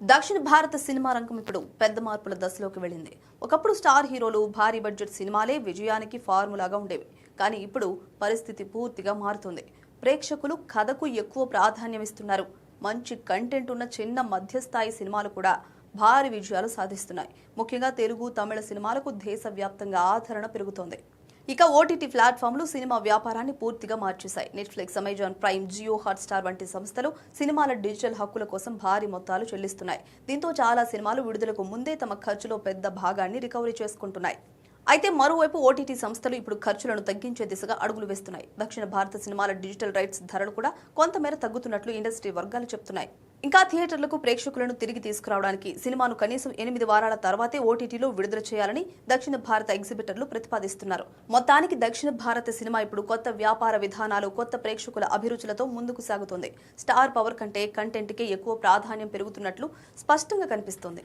దక్షిణ భారత సినిమా రంగం ఇప్పుడు పెద్ద మార్పుల దశలోకి వెళ్ళింది. ఒకప్పుడు స్టార్ హీరోలు, భారీ బడ్జెట్ సినిమాలే విజయానికి ఫార్ములాగా ఉండేవి. కానీ ఇప్పుడు పరిస్థితి పూర్తిగా మారుతుంది. ప్రేక్షకులు కథకు ఎక్కువ ప్రాధాన్యం ఇస్తున్నారు. మంచి కంటెంట్ ఉన్న చిన్న మధ్యస్థాయి సినిమాలు కూడా భారీ విజయాలు సాధిస్తున్నాయి. ముఖ్యంగా తెలుగు, తమిళ సినిమాలకు దేశవ్యాప్తంగా ఆదరణ పెరుగుతోంది. ఇక ఓటీటీ ప్లాట్ఫామ్లు సినిమా వ్యాపారాన్ని పూర్తిగా మార్చేశాయి. Netflix, Amazon Prime, Jio Hotstar వంటి సంస్థలు సినిమాల డిజిటల్ హక్కుల కోసం భారీ మొత్తాలు చెల్లిస్తున్నాయి. దీంతో చాలా సినిమాలు విడుదలకు ముందే తమ ఖర్చులో పెద్ద భాగాన్ని రికవరీ చేసుకుంటున్నాయి. అయితే మరోవైపు ఓటీటీ సంస్థలు ఇప్పుడు ఖర్చులను తగ్గించే దిశగా అడుగులు వేస్తున్నాయి. దక్షిణ భారత సినిమాల డిజిటల్ రైట్స్ ధరలు కూడా కొంతమేర తగ్గుతున్నట్లు ఇండస్ట్రీ వర్గాలు చెబుతున్నాయి. ఇంకా థియేటర్లకు ప్రేక్షకులను తిరిగి తీసుకురావడానికి సినిమాను కనీసం 8 వారాల తర్వాతే ఓటీటీలో విడుదల చేయాలని దక్షిణ భారత ఎగ్జిబిటర్లు ప్రతిపాదిస్తున్నారు. మొత్తానికి దక్షిణ భారత సినిమా ఇప్పుడు కొత్త వ్యాపార విధానాలు, కొత్త ప్రేక్షకుల అభిరుచులతో ముందుకు సాగుతోంది. స్టార్ పవర్ కంటే కంటెంట్కే ఎక్కువ ప్రాధాన్యం పెరుగుతున్నట్లు స్పష్టంగా కనిపిస్తోంది.